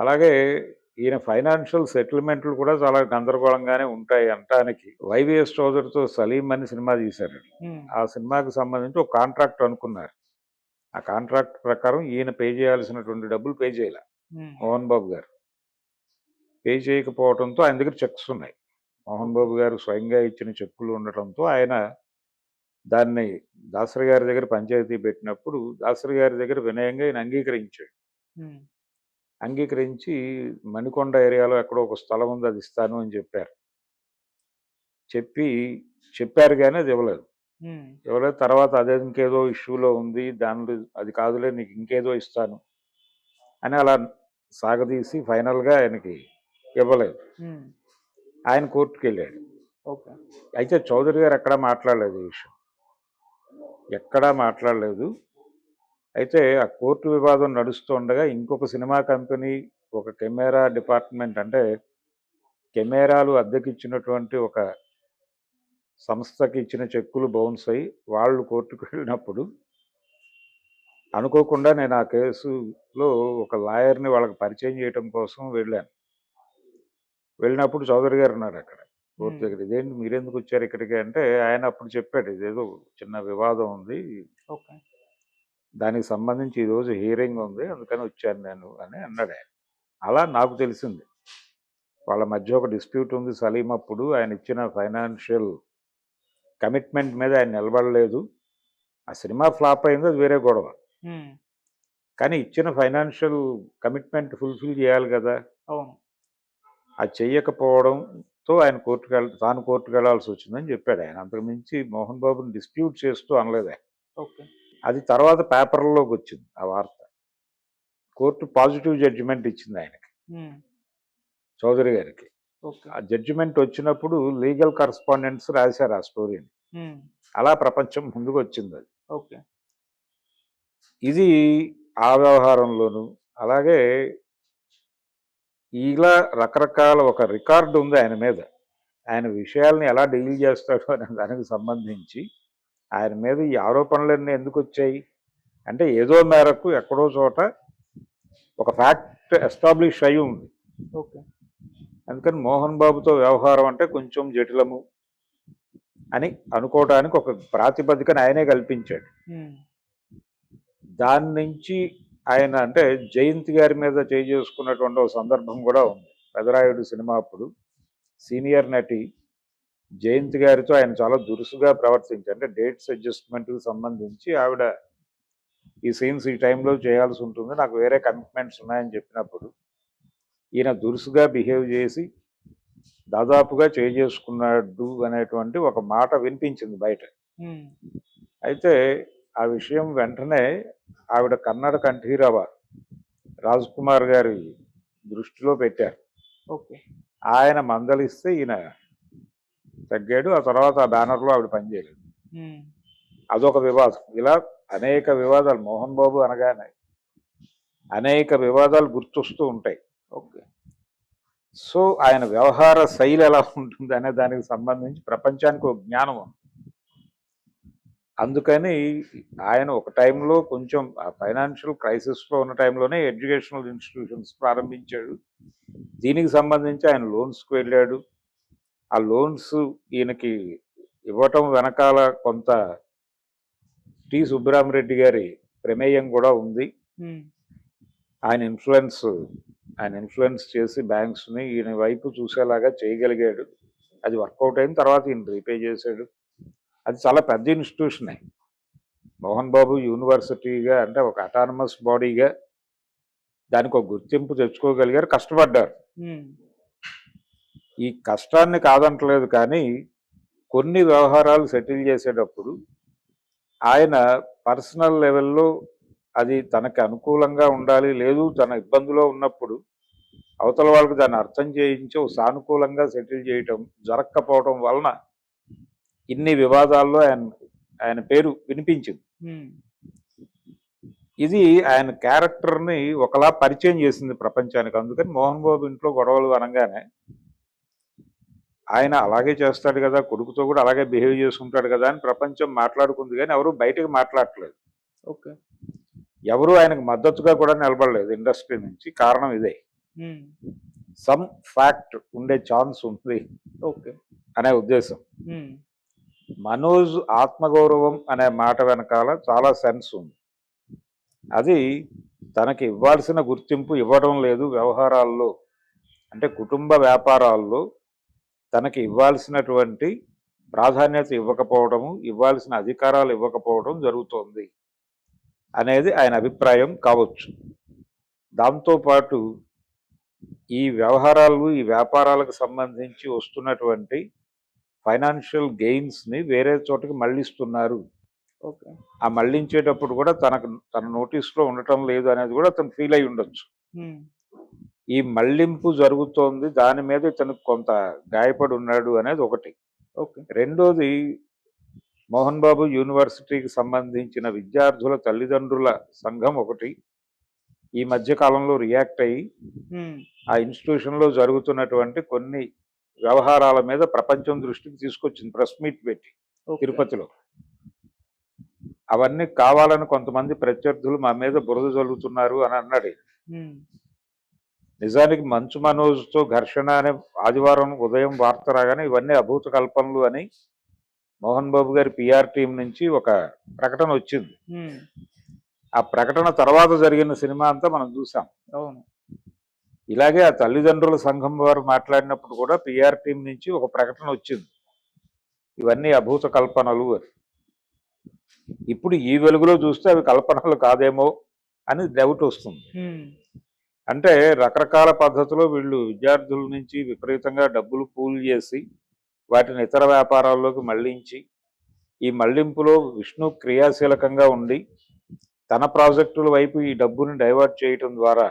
అలాగే ఈయన ఫైనాన్షియల్ సెటిల్మెంట్లు కూడా చాలా గందరగోళంగానే ఉంటాయి అనటానికి వైవిఎస్ చౌదరితో సలీం అని సినిమా తీశారు. ఆ సినిమాకి సంబంధించి ఒక కాంట్రాక్ట్ అనుకున్నారు. ఆ కాంట్రాక్ట్ ప్రకారం ఈయన పే చేయాల్సినటువంటి డబ్బులు పే చేయాల మోహన్ బాబు గారు. పే చేయకపోవడంతో ఆయన దగ్గర చెక్స్ ఉన్నాయి. మోహన్ బాబు గారు స్వయంగా ఇచ్చిన చెక్కులు ఉండటంతో ఆయన దాన్ని దాసరి గారి దగ్గర పంచాయతీ పెట్టినప్పుడు దాసరి గారి దగ్గర వినయంగా ఆయన అంగీకరించాడు. అంగీకరించి మణికొండ ఏరియాలో ఎక్కడో ఒక స్థలం ఉంది, అది ఇస్తాను అని చెప్పారు. చెప్పారు కానీ అది ఇవ్వలేదు. తర్వాత అదే ఇంకేదో ఇష్యూలో ఉంది, దానిలో అది కాదులే నీకు ఇంకేదో ఇస్తాను అని అలా సాగదీసి ఫైనల్గా ఆయనకి ఇవ్వలేదు. ఆయన కోర్టుకు వెళ్ళాడు. అయితే చౌదరి గారు ఎక్కడా మాట్లాడలేదు ఈ విషయం, ఎక్కడా మాట్లాడలేదు. అయితే ఆ కోర్టు వివాదం నడుస్తుండగా ఇంకొక సినిమా కంపెనీ ఒక కెమెరా డిపార్ట్మెంట్, అంటే కెమెరాలు అద్దెకిచ్చినటువంటి ఒక సంస్థకి ఇచ్చిన చెక్కులు బౌన్స్ అయ్యి వాళ్ళు కోర్టుకు వెళ్ళినప్పుడు అనుకోకుండా నేను ఆ కేసులో ఒక లాయర్ని వాళ్ళకి పరిచయం చేయడం కోసం వెళ్ళాను. వెళ్ళినప్పుడు చౌదరి గారు ఉన్నారు అక్కడ కోర్టు దగ్గర. ఇదేంటి మీరెందుకు వచ్చారు ఇక్కడికి అంటే ఆయన అప్పుడు చెప్పాడు, ఇదేదో చిన్న వివాదం ఉంది, దానికి సంబంధించి ఈరోజు హియరింగ్ ఉంది, అందుకని వచ్చాను నేను అని అన్నాడు ఆయన. అలా నాకు తెలిసింది వాళ్ళ మధ్య ఒక డిస్ప్యూట్ ఉంది. సలీం అప్పుడు ఆయన ఇచ్చిన ఫైనాన్షియల్ కమిట్మెంట్ మీద ఆయన నిలబడలేదు. ఆ సినిమా ఫ్లాప్ అయింది, అది వేరే గొడవ. కానీ ఇచ్చిన ఫైనాన్షియల్ కమిట్మెంట్ ఫుల్ఫిల్ చేయాలి కదా, అది చెయ్యకపోవడంతో ఆయన తాను కోర్టుకు వెళ్లాల్సి వచ్చిందని చెప్పాడు ఆయన. అంతకుమించి మోహన్ బాబుని డిస్ప్యూట్ చేస్తూ అనలేదు ఆయన. అది తర్వాత పేపర్లోకి వచ్చింది ఆ వార్త. కోర్టు పాజిటివ్ జడ్జిమెంట్ ఇచ్చింది ఆయనకి, చౌదరి గారికి. ఆ జడ్జిమెంట్ వచ్చినప్పుడు లీగల్ కరస్పాండెంట్స్ రాశారు ఆ స్టోరీని. అలా ప్రపంచం ముందుకు వచ్చింది అది. ఇది ఆ వ్యవహారంలోను. అలాగే ఇలా రకరకాల ఒక రికార్డు ఉంది ఆయన మీద. ఆయన విషయాల్ని ఎలా డీల్ చేస్తాడో అనే దానికి సంబంధించి ఆయన మీద ఈ ఆరోపణలన్నీ ఎందుకు వచ్చాయి అంటే ఏదో మేరకు ఎక్కడో చోట ఒక ఫ్యాక్ట్ ఎస్టాబ్లిష్ అయి ఉంది. అందుకని మోహన్ బాబుతో వ్యవహారం అంటే కొంచెం జటిలము అని అనుకోవడానికి ఒక ప్రాతిపదికను ఆయనే కల్పించాడు. దాని నుంచి ఆయన అంటే జయంతి గారి మీద చేసుకున్నటువంటి ఒక సందర్భం కూడా ఉంది. పెదరాయుడు సినిమా అప్పుడు సీనియర్ నటి జయంతి గారితో ఆయన చాలా దురుసుగా ప్రవర్తించారు. అంటే డేట్స్ అడ్జస్ట్మెంట్కి సంబంధించి ఆవిడ ఈ సీన్స్ ఈ టైంలో చేయాల్సి ఉంటుంది, నాకు వేరే కమిట్మెంట్స్ ఉన్నాయని చెప్పినప్పుడు ఈయన దురుసుగా బిహేవ్ చేసి దాదాపుగా చేసుకున్నాడు అనేటువంటి ఒక మాట వినిపించింది బయట. అయితే ఆ విషయం వెంటనే ఆవిడ కన్నడ కంఠీరవ రాజ్ కుమార్ గారి దృష్టిలో పెట్టారు. ఆయన మందలిస్తే ఈయన తగ్గాడు. ఆ తర్వాత ఆ బ్యానర్లో ఆవిడ పనిచేయలేదు. అదొక వివాదం. ఇలా అనేక వివాదాలు, మోహన్ బాబు అనగానే అనేక వివాదాలు గుర్తొస్తూ ఉంటాయి. సో ఆయన వ్యవహార శైలి ఎలా ఉంటుంది అనే దానికి సంబంధించి ప్రపంచానికి ఒక జ్ఞానం ఉంది. అందుకని ఆయన ఒక టైంలో కొంచెం ఫైనాన్షియల్ క్రైసిస్లో ఉన్న టైంలోనే ఎడ్యుకేషనల్ ఇన్స్టిట్యూషన్స్ ప్రారంభించాడు. దీనికి సంబంధించి ఆయన లోన్స్కి వెళ్ళాడు. ఆ లోన్స్ ఈయనకి ఇవ్వటం వెనకాల కొంత టి సుబ్బరామరెడ్డి గారి ప్రమేయం కూడా ఉంది. ఆయన ఇన్ఫ్లుయెన్స్ చేసి బ్యాంక్స్ని ఈయన వైపు చూసేలాగా చేయగలిగాడు. అది వర్కౌట్ అయిన తర్వాత ఈయన రీపే చేశాడు. అది చాలా పెద్ద ఇన్స్టిట్యూషనే. మోహన్ బాబు యూనివర్సిటీగా అంటే ఒక అటానమస్ బాడీగా దానికి ఒక గుర్తింపు తెచ్చుకోగలిగారు, కష్టపడ్డారు. ఈ కష్టాన్ని కాదంటలేదు, కానీ కొన్ని వ్యవహారాలు సెటిల్ చేసేటప్పుడు ఆయన పర్సనల్ లెవెల్లో అది తనకి అనుకూలంగా ఉండాలి, లేదు తన ఇబ్బందిలో ఉన్నప్పుడు అవతల వాళ్ళకి దాన్ని అర్థం చేయించి సానుకూలంగా సెటిల్ చేయటం జరగకపోవడం వలన ఇన్ని వివాదాల్లో ఆయన పేరు వినిపించింది. ఇది ఆయన క్యారెక్టర్ని ఒకలా పరిచయం చేసింది ప్రపంచానికి. అందుకని మోహన్ బాబు ఇంట్లో గొడవలు అనగానే ఆయన అలాగే చేస్తాడు కదా, కొడుకుతో కూడా అలాగే బిహేవ్ చేసుకుంటాడు కదా అని ప్రపంచం మాట్లాడుకుంది, కానీ ఎవరు బయటకు మాట్లాడట్లేదు. ఎవరు ఆయనకు మద్దతుగా కూడా నిలబడలేదు ఇండస్ట్రీ నుంచి. కారణం ఇదే. హ్మ్. సమ్ ఫ్యాక్ట్ ఉండే ఛాన్స్ ఉంది ఓకే. అనే ఉద్దేశం. హ్మ్. మనోజ్ ఆత్మగౌరవం అనే మాట వెనకాల చాలా సెన్స్ ఉంది. అది తనకి ఇవ్వాల్సిన గుర్తింపు ఇవ్వడం లేదు వ్యవహారాల్లో, అంటే కుటుంబ వ్యాపారాల్లో తనకి ఇవ్వాల్సినటువంటి ప్రాధాన్యత ఇవ్వకపోవడము, ఇవ్వాల్సిన అధికారాలు ఇవ్వకపోవడం జరుగుతోంది అనేది ఆయన అభిప్రాయం కావచ్చు. దాంతోపాటు ఈ వ్యవహారాలు, ఈ వ్యాపారాలకు సంబంధించి వస్తున్నటువంటి ఫైనాన్షియల్ గెయిన్స్ని వేరే చోటకి మళ్ళిస్తున్నారు. ఓకే. ఆ మళ్ళించేటప్పుడు కూడా తన నోటీస్లో ఉండటం లేదు అనేది కూడా అతను ఫీల్ అయి ఉండొచ్చు. హ్మ్. ఈ మళ్లింపు జరుగుతోంది, దాని మీద ఇతనికి కొంత గాయపడి ఉన్నాడు అనేది ఒకటి. ఓకే. రెండోది, మోహన్ బాబు యూనివర్సిటీకి సంబంధించిన విద్యార్థుల తల్లిదండ్రుల సంఘం ఒకటి ఈ మధ్య కాలంలో రియాక్ట్ అయ్యి హ్మ్. ఆ ఇన్స్టిట్యూషన్లో జరుగుతున్నటువంటి కొన్ని వ్యవహారాల మీద ప్రపంచం దృష్టికి తీసుకొచ్చింది, ప్రెస్ మీట్ పెట్టి ఓకే. తిరుపతిలో. అవన్నీ కావాలని కొంతమంది ప్రత్యర్థులు మా మీద బురద జల్లుతున్నారు అని అన్నాడు. హ్మ్. నిజానికి మంచు మనోజ్తో ఘర్షణ అనే ఆదివారం ఉదయం వార్త రాగానే ఇవన్నీ అభూత కల్పనలు అని మోహన్ బాబు గారి పిఆర్ టీం నుంచి ఒక ప్రకటన వచ్చింది. హ్మ్. ఆ ప్రకటన తర్వాత జరిగిన సినిమా అంతా మనం చూసాం. అవును. ఇలాగే ఆ తల్లిదండ్రుల సంఘం వారు మాట్లాడినప్పుడు కూడా పిఆర్ టీం నుంచి ఒక ప్రకటన వచ్చింది, ఇవన్నీ అభూత కల్పనలు అని. ఇప్పుడు ఈ వెలుగులో చూస్తే అవి కల్పనలు కాదేమో అని డౌట్ వస్తుంది. హ్మ్. అంటే రకరకాల పద్ధతిలో వీళ్ళు విద్యార్థుల నుంచి విపరీతంగా డబ్బులు పూల్ చేసి వాటిని ఇతర వ్యాపారాల్లోకి మళ్లించి, ఈ మళ్లింపులో విష్ణు క్రియాశీలకంగా ఉండి తన ప్రాజెక్టుల వైపు ఈ డబ్బుని డైవర్ట్ చేయటం ద్వారా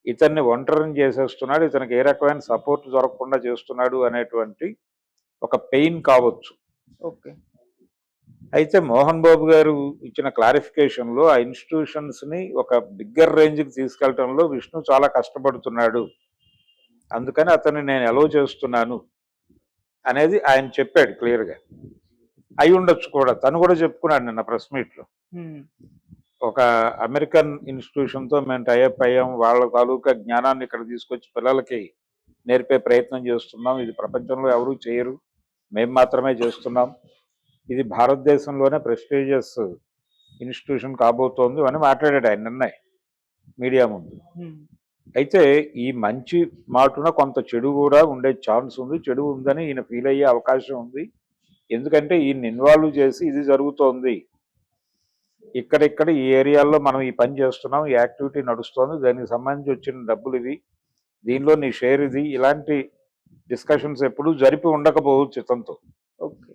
ఇతన్ని ఒంటరిని చేసేస్తున్నాడు, ఇతనికి ఏ రకమైన సపోర్ట్ దొరకకుండా చేస్తున్నాడు అనేటువంటి ఒక పెయిన్ కావచ్చు. ఓకే. అయితే మోహన్ బాబు గారు ఇచ్చిన క్లారిఫికేషన్లో ఆ ఇన్స్టిట్యూషన్స్ని ఒక బిగ్గర్ రేంజ్కి తీసుకెళ్లడంలో విష్ణు చాలా కష్టపడుతున్నాడు, అందుకని అతన్ని నేను అలో చేస్తున్నాను అనేది ఆయన చెప్పాడు క్లియర్గా. అయి ఉండొచ్చు కూడా, తను కూడా చెప్పుకున్నాడు నిన్న ప్రెస్ మీట్లో. హ్మ్. ఒక అమెరికన్ ఇన్స్టిట్యూషన్తో మేము టైఅప్ అయ్యాం, వాళ్ళ తాలూకా జ్ఞానాన్ని ఇక్కడ తీసుకొచ్చి పిల్లలకి నేర్పే ప్రయత్నం చేస్తున్నాం, ఇది ప్రపంచంలో ఎవరూ చేయరు, మేము మాత్రమే చేస్తున్నాం, ఇది భారతదేశంలోనే ప్రెస్టీజియస్ ఇన్స్టిట్యూషన్ కాబోతోంది అని మాట్లాడాడు ఆయన నిన్న మీడియా ముందు. హ్మ్. అయితే ఈ మంచి మాటున కొంత చెడు కూడా ఉండే ఛాన్స్ ఉంది, చెడు ఉందని ఈయన ఫీల్ అయ్యే అవకాశం ఉంది. ఎందుకంటే ఈయన ఇన్వాల్వ్ చేసి ఇది జరుగుతోంది, ఇక్కడిక్కడ ఈ ఏరియాల్లో మనం ఈ పని చేస్తున్నాం, ఈ యాక్టివిటీ నడుస్తోంది, దానికి సంబంధించి వచ్చిన డబ్బులు ఇవి, దీనిలో నీ షేర్ ఇది, ఇలాంటి డిస్కషన్స్ ఎప్పుడూ జరిపి ఉండకపోవచ్చు ఇతనితో. ఓకే.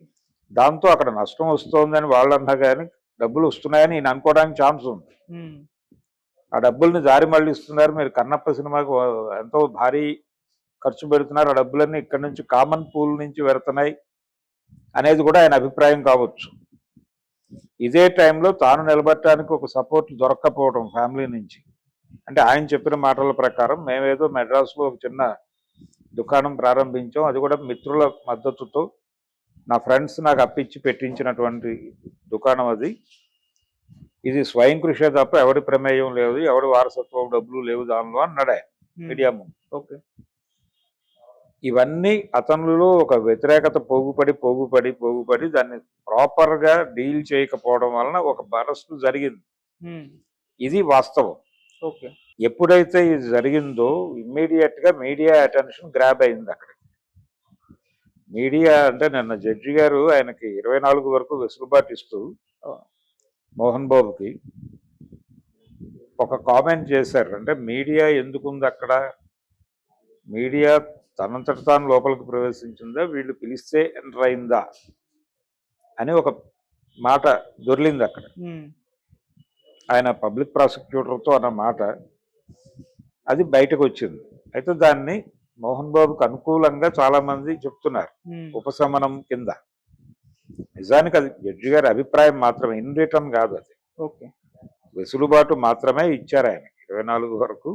దాంతో అక్కడ నష్టం వస్తోందని వాళ్ళు అన్నా కానీ డబ్బులు వస్తున్నాయని ఈయన అనుకోవడానికి ఛాన్స్ ఉంది. హ్మ్. ఆ డబ్బుల్ని దారి మళ్ళిస్తున్నారు, మీరు కన్నప్ప సినిమాకు ఎంతో భారీ ఖర్చు పెడుతున్నారు, ఆ డబ్బులన్నీ ఇక్కడ నుంచి కామన్ పూల్ నుంచి వెళ్తున్నాయి అనేది కూడా ఆయన అభిప్రాయం కావచ్చు. ఇదే టైంలో తాను నిలబడటానికి ఒక సపోర్ట్ దొరక్కపోవడం ఫ్యామిలీ నుంచి, అంటే ఆయన చెప్పిన మాటల ప్రకారం మేమేదో మెడ్రాస్లో ఒక చిన్న దుకాణం ప్రారంభించాం, అది కూడా మిత్రుల మద్దతుతో, నా ఫ్రెండ్స్ నాకు అప్పిచ్చి పెట్టించినటువంటి దుకాణం అది, ఇది స్వయం కృషే తప్ప ఎవరి ప్రమేయం లేదు, ఎవరి వారసత్వం డబ్బులు లేవు దానిలో అన్నాడు ఆయన మీడియా ముందు. ఓకే. ఇవన్నీ అతనిలో ఒక వ్యతిరేకత పోగుపడి దాన్ని ప్రాపర్గా డీల్ చేయకపోవడం వలన ఒక బరస్టు జరిగింది. హ్మ్. ఇది వాస్తవం. ఓకే. ఎప్పుడైతే ఇది జరిగిందో ఇమ్మీడియట్గా మీడియా అటెన్షన్ గ్రాబ్ అయింది అక్కడ. మీడియా అంటే నిన్న జడ్జి గారు ఆయనకి 24 వరకు వెసులుబాటు ఇస్తూ మోహన్ బాబుకి ఒక కామెంట్ చేశారు. అంటే మీడియా ఎందుకుంది అక్కడ, మీడియా తనంతట తాను లోపలికి ప్రవేశించిందా, వీళ్ళు పిలిస్తే ఎంటర్ అయిందా అని ఒక మాట దొర్లింది అక్కడ. హ్మ్. ఆయన పబ్లిక్ ప్రాసిక్యూటర్తో అన్న మాట అది బయటకు వచ్చింది. అయితే దాన్ని మోహన్ బాబుకు అనుకూలంగా చాలా మంది చెప్తున్నారు హ్మ్. ఉపశమనం కింద. నిజానికి అది జడ్జి గారి అభిప్రాయం మాత్రమే, ఇన్ రిటర్న్ కాదు, అది ఓకే. వెసులుబాటు మాత్రమే ఇచ్చారు ఆయన 24 వరకు.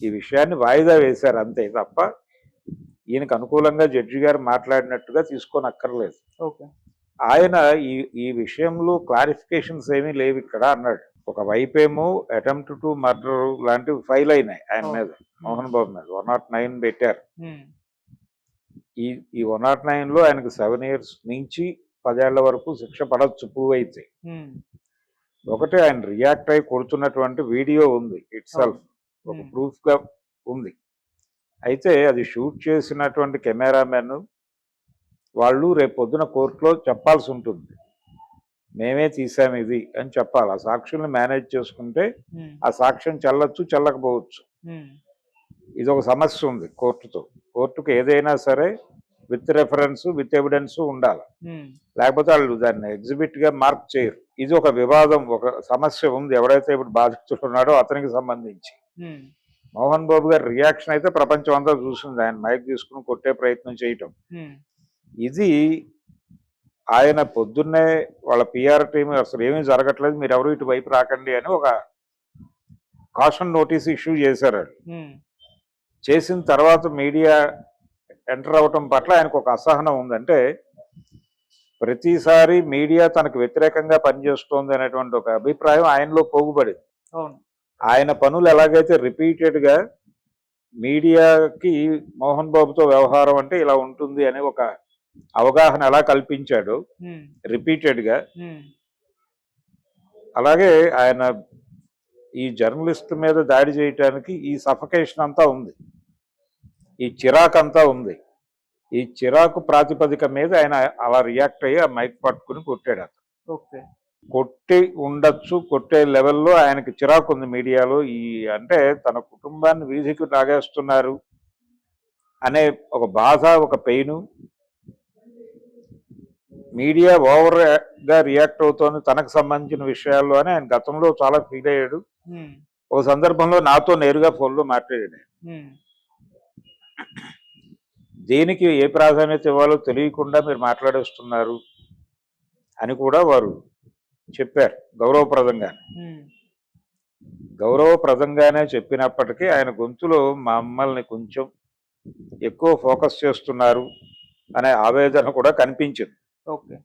ఈ విషయాన్ని వాయిదా వేశారు అంతే తప్ప ఈయనకు అనుకూలంగా జడ్జి గారు మాట్లాడినట్టుగా తీసుకోనక్కర్లేదు. ఓకే. ఆయన ఈ విషయంలో క్లారిఫికేషన్స్ ఏమీ లేవు ఇక్కడ అన్నాడు. ఒక వైపేమో అటెంప్ట్ టు మర్డర్ లాంటివి ఫైల్ అయినాయి ఆయన అవును. మీద, మోహన్ బాబు మీద 109 పెట్టారు. ఉమ్, ఈ 109లో ఆయనకు 7 years నుంచి 10 ఏళ్ల వరకు శిక్ష పడవచ్చు ప్రూవ్ అయితే. ఉమ్, ఒకటి ఆయన రియాక్ట్ అయి కొడుతున్నటువంటి వీడియో ఉంది ఇట్ సెల్ఫ్, ఒక ఉమ్, ప్రూఫ్ గా ఉంది. అయితే అది షూట్ చేసినటువంటి కెమెరామెన్ వాళ్ళు రేపు పొద్దున కోర్టులో చెప్పాల్సి ఉంటుంది, మేమే తీసాం ఇది అని చెప్పాలి. ఆ సాక్షుల్ని మేనేజ్ చేసుకుంటే ఉమ్, ఆ సాక్ష్యం చెల్లొచ్చు చెల్లకపోవచ్చు. ఉమ్, ఇది ఒక సమస్య ఉంది కోర్టుతో. కోర్టుకు ఏదైనా సరే విత్ రెఫరెన్స్ విత్ ఎవిడెన్స్ ఉండాలి, ఉమ్, లేకపోతే వాళ్ళు దాన్ని ఎగ్జిబిట్ గా మార్క్ చేయరు. ఇది ఒక వివాదం, ఒక సమస్య ఉంది ఎవరైతే ఇప్పుడు బాధితుడు ఉన్నాడో అతనికి సంబంధించి. ఉమ్, మోహన్ బాబు గారి రియాక్షన్ అయితే ప్రపంచం అంతా చూసింది, ఆయన మైక్ తీసుకుని కొట్టే ప్రయత్నం చేయటం. ఉమ్, ఇది ఆయన పొద్దున్నే వాళ్ళ పిఆర్ టీం అసలు ఏమీ జరగట్లేదు, మీరు ఎవరు ఇటువైపు రాకండి అని ఒక కాషన్ నోటీస్ ఇష్యూ చేశారు. ఉమ్, చేసిన తర్వాత మీడియా ఎంటర్ అవటం పట్ల ఆయనకు ఒక అసహనం ఉందంటే, ప్రతిసారి మీడియా తనకు వ్యతిరేకంగా పనిచేస్తోంది అనేటువంటి ఒక అభిప్రాయం ఆయనలో పోగుపడింది. అవును. ఆయన పనులు ఎలాగైతే రిపీటెడ్గా మీడియాకి మోహన్ బాబుతో వ్యవహారం అంటే ఇలా ఉంటుంది అనే ఒక అవగాహన ఎలా కల్పించాడో ఉమ్, రిపీటెడ్గా, ఉమ్, అలాగే ఆయన ఈ జర్నలిస్ట్ మీద దాడి చేయటానికి ఈ సఫకేషన్ అంతా ఉంది, ఈ చిరాకు అంతా ఉంది. ఈ చిరాకు ప్రాతిపదిక మీద ఆయన అలా రియాక్ట్ అయ్యి ఆ మైక్ పట్టుకుని కొట్టాడు. అతను ఓకే. కొట్టి ఉండొచ్చు, కొట్టే లెవెల్లో ఆయనకి చిరాకు ఉంది మీడియాలో. ఈ అంటే తన కుటుంబాన్ని వీధికి లాగేస్తున్నారు అనే ఒక బాధ, ఒక పెయిన్. మీడియా ఓవర్ గా రియాక్ట్ అవుతోంది తనకు సంబంధించిన విషయాల్లో అని ఆయన గతంలో చాలా ఫీల్ అయ్యాడు. ఉమ్, ఒక సందర్భంలో నాతో నేరుగా ఫోన్లో మాట్లాడాడు. ఉమ్, దేనికి ఏ ప్రాధాన్యత ఇవ్వాలో తెలియకుండా మీరు మాట్లాడేస్తున్నారు అని కూడా వారు చెప్పారు గౌరవప్రదంగా. ఉమ్, గౌరవప్రదంగానే చెప్పినప్పటికీ ఆయన గొంతులో మమ్మల్ని కొంచెం ఎక్కువ ఫోకస్ చేస్తున్నారు అనే ఆవేదన కూడా కనిపించింది. ఓకే.